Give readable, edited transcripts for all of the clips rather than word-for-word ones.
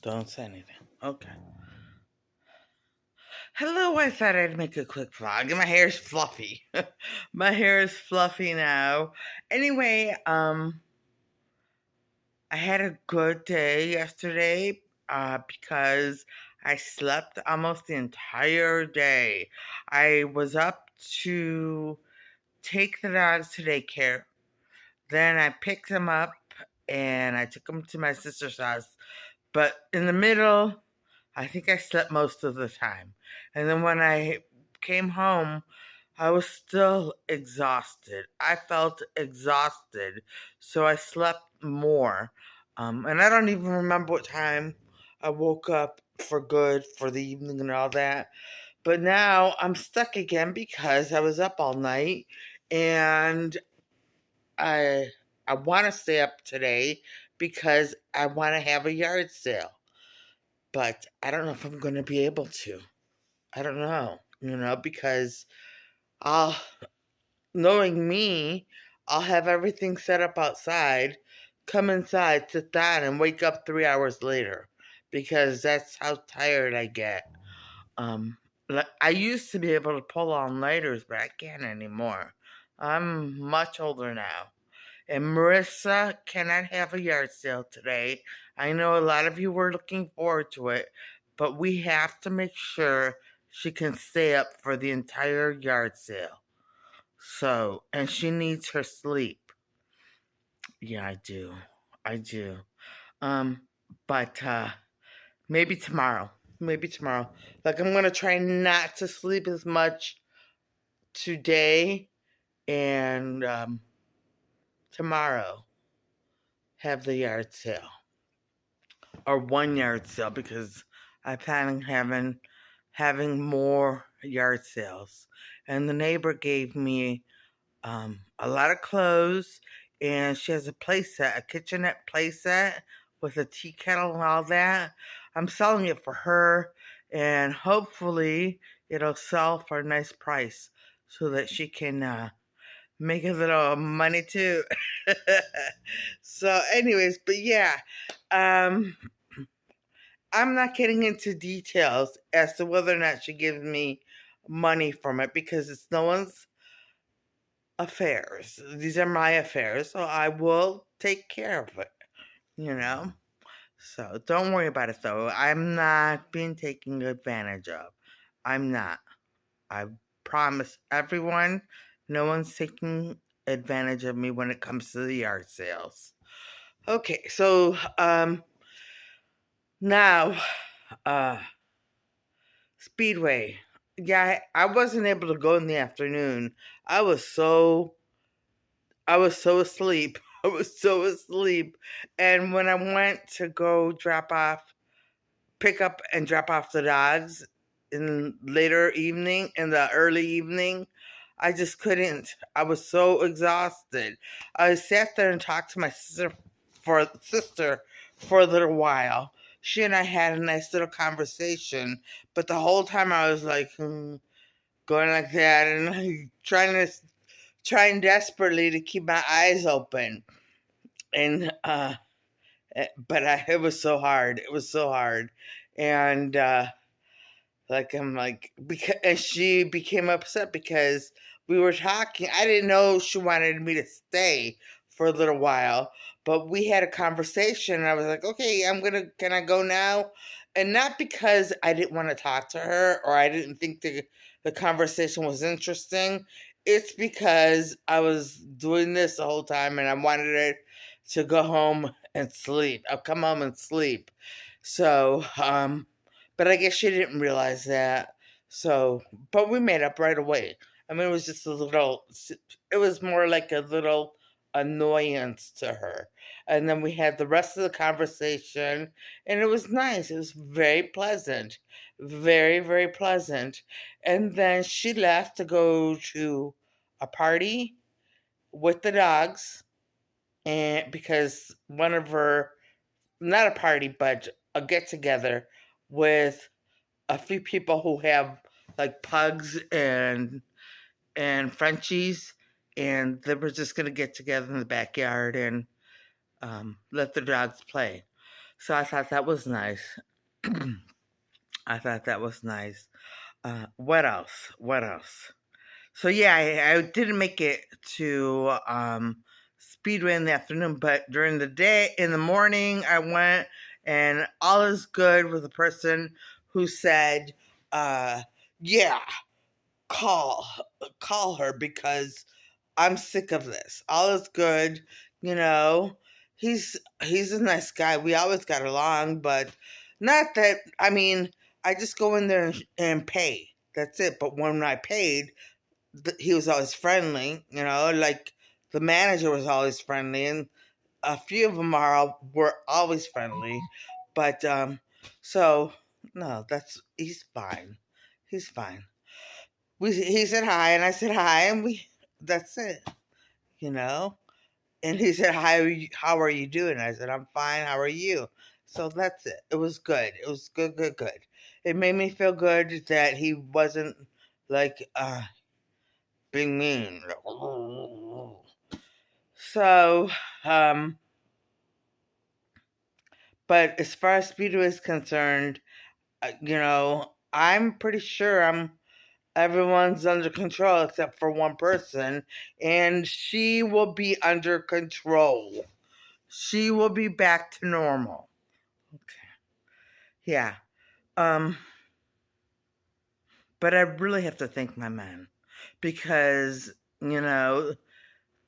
Don't say anything. Okay. Hello, I thought I'd make a quick vlog. My hair's fluffy. My hair is fluffy now. Anyway, I had a good day yesterday, because I slept almost the entire day. I was up to take the dogs to daycare. Then I picked them up and I took them to my sister's house. But in the middle, I think I slept most of the time. And then when I came home, I was still exhausted. I felt exhausted. So I slept more. And I don't even remember what time I woke up for good for the evening and all that. But now I'm stuck again because I was up all night and I I want to stay up today because I want to have a yard sale. But I don't know if I'm going to be able to. I don't know, because I'll, knowing me, I'll have everything set up outside, come inside, sit down, and wake up 3 hours later because that's how tired I get. I used to be able to pull all-nighters, but I can't anymore. I'm much older now. And Marissa cannot have a yard sale today. I know a lot of you were looking forward to it, but we have to make sure she can stay up for the entire yard sale. So, and she needs her sleep. Yeah, I do. I do. Um, but maybe tomorrow. Maybe tomorrow. Like, I'm gonna try not to sleep as much today and tomorrow have the yard sale. Or 1 yard sale because I plan on having more yard sales. And the neighbor gave me a lot of clothes, and she has a playset, a kitchenette playset with a tea kettle and all that. I'm selling it for her, and hopefully it'll sell for a nice price so that she can make a little money too. So, anyways, but yeah, um, I'm not getting into details as to whether or not she gives me money from it because it's no one's affairs. These are my affairs, so I will take care of it. So don't worry about it though. I'm not being taken advantage of. I'm not. I promise everyone, no one's taking advantage of me when it comes to the yard sales. Okay, so now Speedway. Yeah, I wasn't able to go in the afternoon. I was so asleep. I was so asleep. And when I went to go pick up and drop off the dogs in the early evening, I just couldn't. I was so exhausted. I sat there and talked to my sister for a little while. She and I had a nice little conversation, but the whole time I was like going like that and like, trying desperately to keep my eyes open. And it was so hard. It was so hard, and I'm like, because and she became upset because we were talking. I didn't know she wanted me to stay for a little while, but we had a conversation. And I was like, okay, can I go now? And not because I didn't want to talk to her or I didn't think the conversation was interesting. It's because I was doing this the whole time and I wanted her to go home and sleep. I'll come home and sleep. So, but I guess she didn't realize that. So, but we made up right away. I mean, it was more like a little annoyance to her. And then we had the rest of the conversation, and it was nice. It was very pleasant. Very, very pleasant. And then she left to go to a party with the dogs, and because one of her, not a party, but a get together with a few people who have like pugs and Frenchies, and they were just gonna get together in the backyard and let the dogs play. So I thought that was nice. I thought that was nice. What else? What else? So yeah, I didn't make it to Speedway in the afternoon, but during the day, in the morning, I went, and all is good with a person who said, "Yeah, call call her because I'm sick of this. All is good, you know. He's a nice guy. We always got along, but not that. I mean, I just go in there and pay. That's it. But when I paid, he was always friendly. You know, like the manager was always friendly, and a few of them were always friendly. But so no, he's fine. He's fine. He said hi, and I said hi, and that's it, you know. And he said, hi, how are you doing? I said, I'm fine. How are you? So that's it. It was good. It was good, good, good. It made me feel good that he wasn't like being mean. So, um, but as far as Speedway is concerned, I'm pretty sure everyone's under control except for one person, and she will be under control. She will be back to normal. Okay. Yeah. Um but I really have to thank my man because, you know,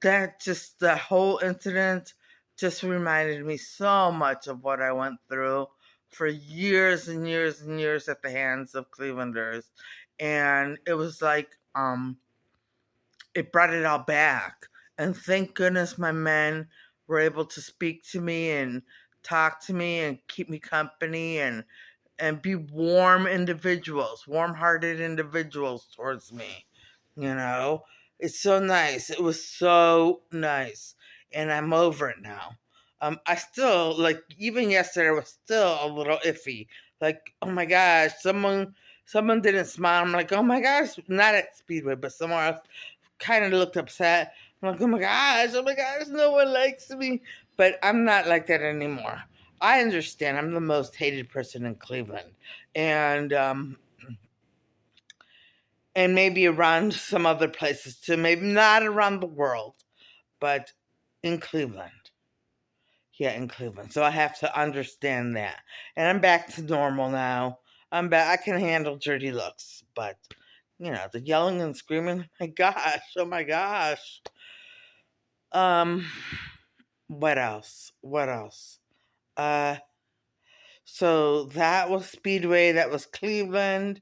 the whole incident just reminded me so much of what I went through for years and years and years at the hands of Clevelanders. And it was like, it brought it all back. And thank goodness my men were able to speak to me and talk to me and keep me company and be warm-hearted individuals towards me. You know, it's so nice. It was so nice, and I'm over it now. I still like even yesterday. I was still a little iffy. Like, oh my gosh, someone didn't smile. I'm like, oh my gosh, not at Speedway, but somewhere else. Kind of looked upset. I'm like, oh my gosh, no one likes me. But I'm not like that anymore. I understand. I'm the most hated person in Cleveland, and maybe around some other places too. Maybe not around the world, but in Cleveland. Yeah, in Cleveland. So I have to understand that, and I'm back to normal now. I'm back. I can handle dirty looks, but the yelling and screaming. My gosh! Oh my gosh! Um, what else? What else? Uh, So that was Speedway, that was Cleveland,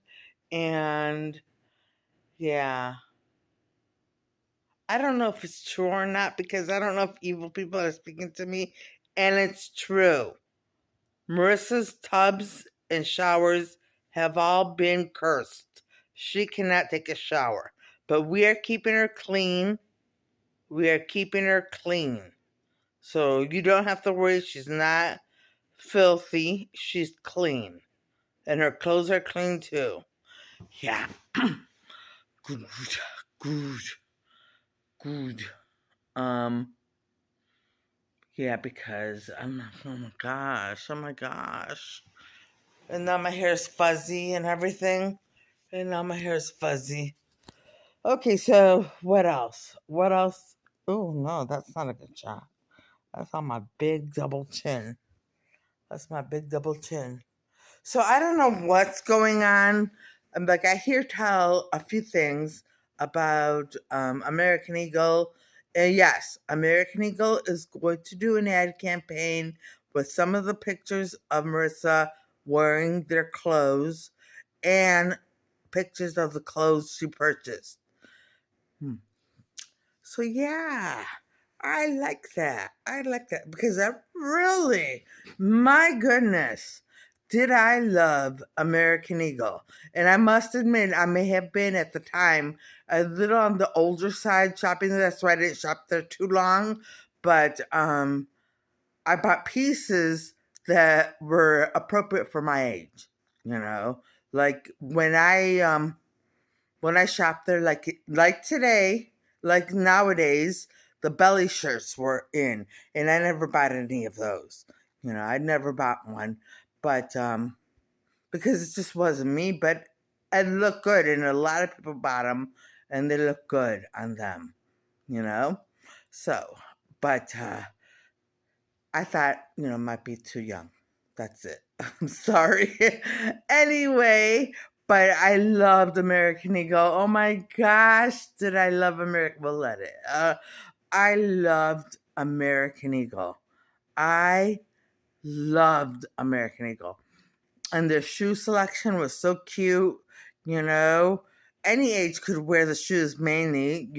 and yeah. I don't know if it's true or not because I don't know if evil people are speaking to me, and it's true. Marissa's tubs and showers have all been cursed. She cannot take a shower, but we are keeping her clean. We are keeping her clean. So you don't have to worry, she's not filthy, she's clean. And her clothes are clean too. Yeah. Good, good, good. Um, yeah, because I'm like, oh my gosh. And now my hair is fuzzy and everything. And now my hair is fuzzy. Okay, so what else? What else? Oh, no, that's not a good shot. That's on my big double chin. That's my big double chin. So I don't know what's going on. Like I hear tell a few things about American Eagle. And yes, American Eagle is going to do an ad campaign with some of the pictures of Marissa wearing their clothes and pictures of the clothes she purchased. So yeah, I like that. I like that because I really, my goodness, did I love American Eagle. And I must admit, I may have been at the time a little on the older side shopping. That's why I didn't shop there too long. But I bought pieces that were appropriate for my age. You know, like when I shopped there, like today, like nowadays, the belly shirts were in, and I never bought any of those. I never bought one, but because it just wasn't me. But it looked good, and a lot of people bought them, and they look good on them. So, but I thought, might be too young. That's it. I'm sorry. Anyway, but I loved American Eagle. Oh my gosh, did I love American? We'll let it. I loved American Eagle. I loved American Eagle. And their shoe selection was so cute, you know. Any age could wear the shoes mainly,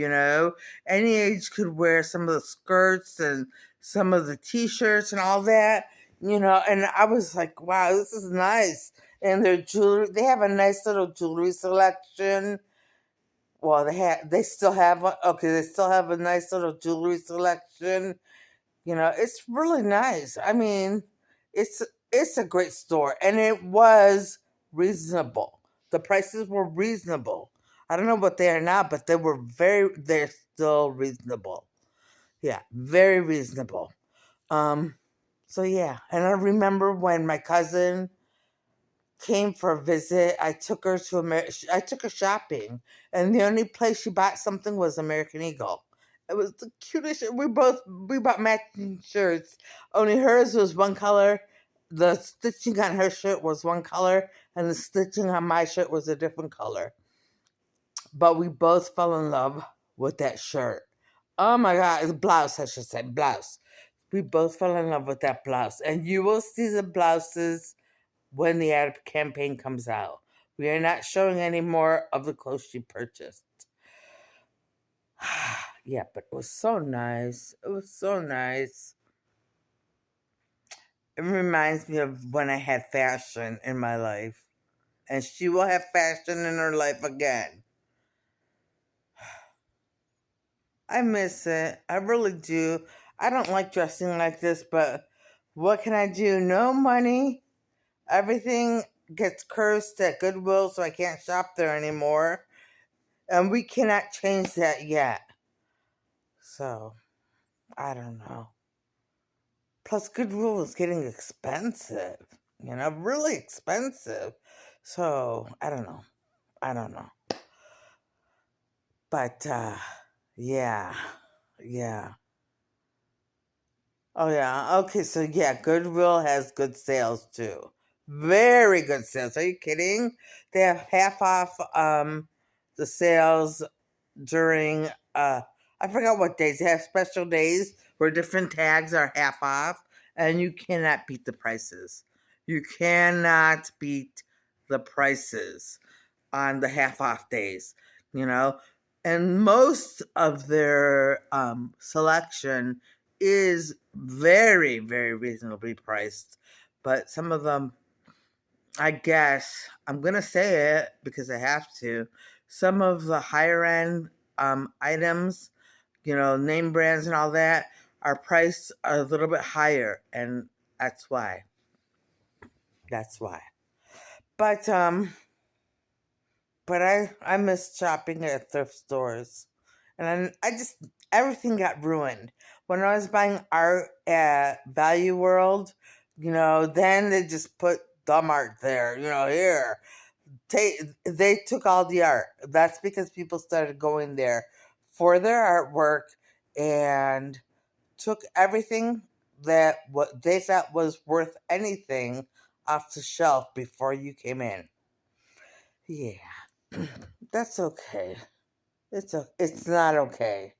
Any age could wear some of the skirts and some of the t-shirts and all that, and I was like, wow, this is nice. And their jewelry, they have a nice little jewelry selection. Well, they still have they still have a nice little jewelry selection. It's really nice. I mean, it's it's a great store, and it was reasonable. The prices were reasonable. I don't know what they are now, but they're still reasonable. Yeah, very reasonable. Um so yeah, and I remember when my cousin came for a visit. I took her shopping, and the only place she bought something was American Eagle. It was the cutest. We bought matching shirts. Only hers was one color. The stitching on her shirt was one color, and the stitching on my shirt was a different color. But we both fell in love with that shirt. Oh my god, the blouse, I should say, blouse. We both fell in love with that blouse, and you will see the blouses when the ad campaign comes out. We are not showing any more of the clothes she purchased. Yeah, but it was so nice. It was so nice. It reminds me of when I had fashion in my life. And she will have fashion in her life again. I miss it. I really do. I don't like dressing like this, but what can I do? No money. Everything gets cursed at Goodwill, so I can't shop there anymore. And we cannot change that yet. So, I don't know. Plus, Goodwill is getting expensive. Really expensive. So, I don't know. I don't know. But, yeah. Yeah. Oh, yeah. Okay, so yeah, Goodwill has good sales too. Very good sales. Are you kidding? They have half off the sales during I forgot what days. They have special days where different tags are half off, and you cannot beat the prices. You cannot beat the prices on the half off days, you know. And most of their selection is very, very reasonably priced. But some of them, I guess, I'm going to say it because I have to. Some of the higher end items, name brands and all that, are priced a little bit higher. And that's why. That's why. But, I miss shopping at thrift stores. And I just, everything got ruined. When I was buying art at Value World, then they just put dumb art there, here. They took all the art. That's because people started going there for their artwork and took everything that what they thought was worth anything off the shelf before you came in. Yeah. That's okay. It's not okay.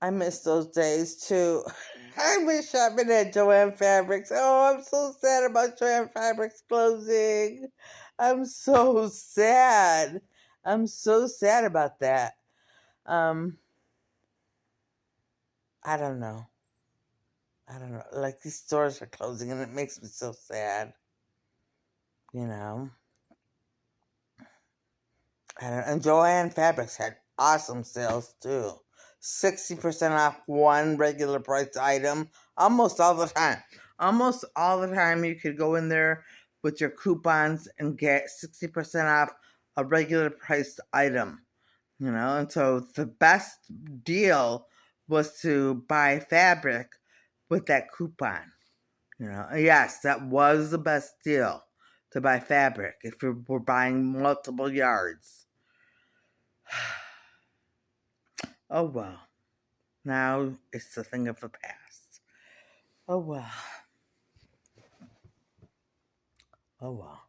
I miss those days too. I miss shopping at Joanne Fabrics. Oh, I'm so sad about Joanne Fabrics closing. I'm so sad. I'm so sad about that. Um, I don't know. I don't know. Like these stores are closing and it makes me so sad. You know. And Joanne Fabrics had awesome sales too. 60% off one regular price item almost all the time. Almost all the time you could go in there with your coupons and get 60% off a regular priced item. And so the best deal was to buy fabric with that coupon. Yes, that was the best deal, to buy fabric if you were buying multiple yards. Oh well. Now it's a thing of the past. Oh well. Oh well.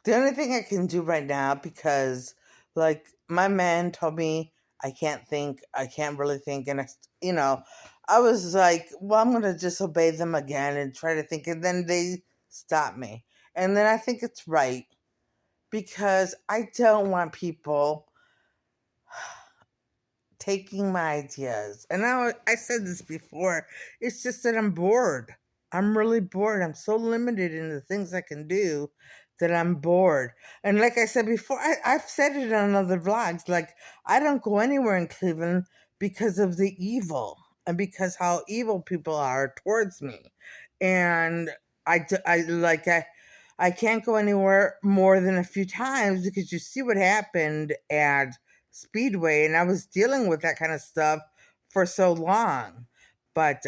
The only thing I can do right now, because like my man told me I can't think, I can't really think, and I was like, well, I'm gonna just obey them again and try to think, and then they stop me, and then I think it's right, because I don't want people taking my ideas. And I said this before. It's just that I'm bored. I'm really bored. I'm so limited in the things I can do that I'm bored. And like I said before, I've said it on other vlogs. Like, I don't go anywhere in Cleveland because of the evil and because how evil people are towards me. And I can't go anywhere more than a few times, because you see what happened at Speedway, and I was dealing with that kind of stuff for so long. But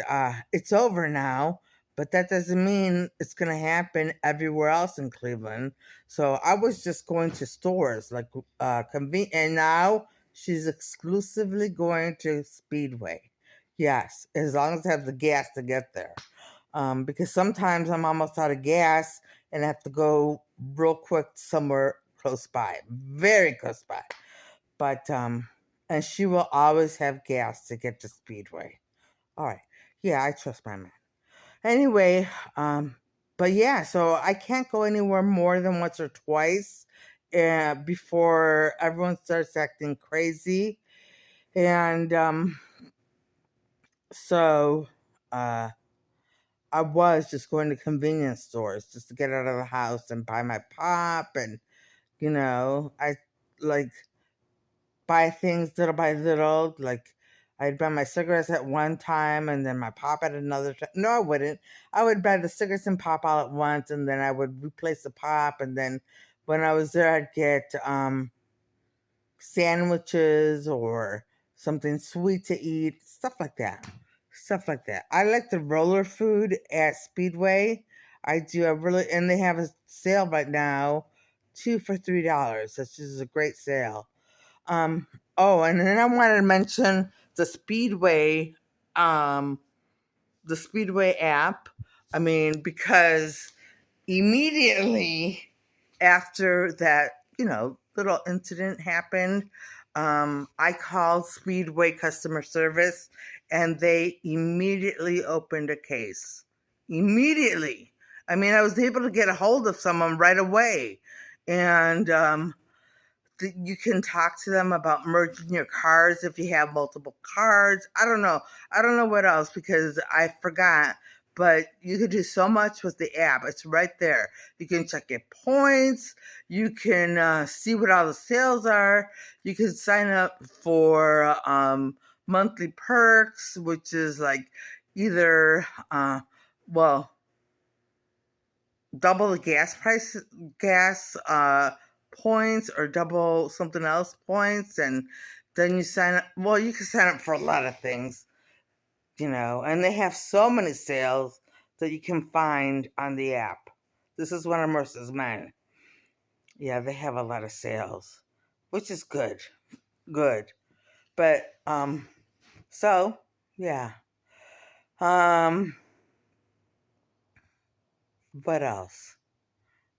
it's over now. But that doesn't mean it's going to happen everywhere else in Cleveland. So I was just going to stores like and now she's exclusively going to Speedway. Yes, as long as I have the gas to get there. Because sometimes I'm almost out of gas and have to go real quick somewhere close by, very close by. But and she will always have gas to get to Speedway. All right. Yeah, I trust my man. Anyway, but yeah, so I can't go anywhere more than once or twice before everyone starts acting crazy. And so I was just going to convenience stores just to get out of the house and buy my pop, and I like buy things little by little. Like, I'd buy my cigarettes at one time and then my pop at another time. No, I wouldn't. I would buy the cigarettes and pop all at once, and then I would replace the pop. And then when I was there, I'd get sandwiches or something sweet to eat, stuff like that. Stuff like that. I like the roller food at Speedway. I do. And they have a sale right now, 2 for $3. This is a great sale. Oh, and then I wanted to mention um, the Speedway app. I mean, because immediately after that, little incident happened, I called Speedway customer service, and they immediately opened a case. Immediately. I mean, I was able to get a hold of someone right away. And you can talk to them about merging your cars if you have multiple cars. I don't know. I don't know what else, because I forgot. But you can do so much with the app. It's right there. You can check your points. You can see what all the sales are. You can sign up for monthly perks, which is like either, well, double the gas points, or double something else points, and then you sign up. Well, you can sign up for a lot of things, and they have so many sales that you can find on the app. This is one of Mercer's mine. Yeah, they have a lot of sales, which is good. But so yeah. What else?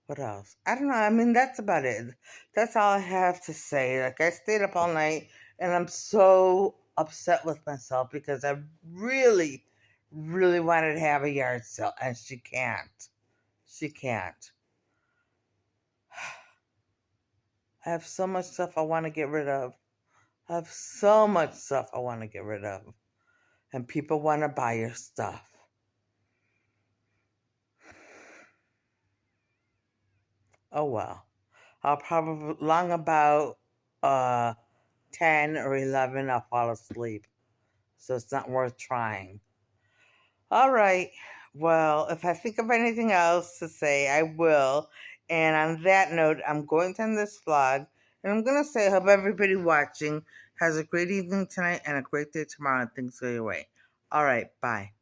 What else? I don't know. I mean, that's about it. That's all I have to say. Like, I stayed up all night, and I'm so upset with myself because I really, really wanted to have a yard sale, and she can't. She can't. I have so much stuff I want to get rid of. I have so much stuff I want to get rid of. And people want to buy your stuff. Oh well. I'll probably, long about 10 or 11, I'll fall asleep. So it's not worth trying. All right. Well, if I think of anything else to say, I will. And on that note, I'm going to end this vlog. And I'm going to say, I hope everybody watching Has a great evening tonight and a great day tomorrow, and things go your way. All right, bye.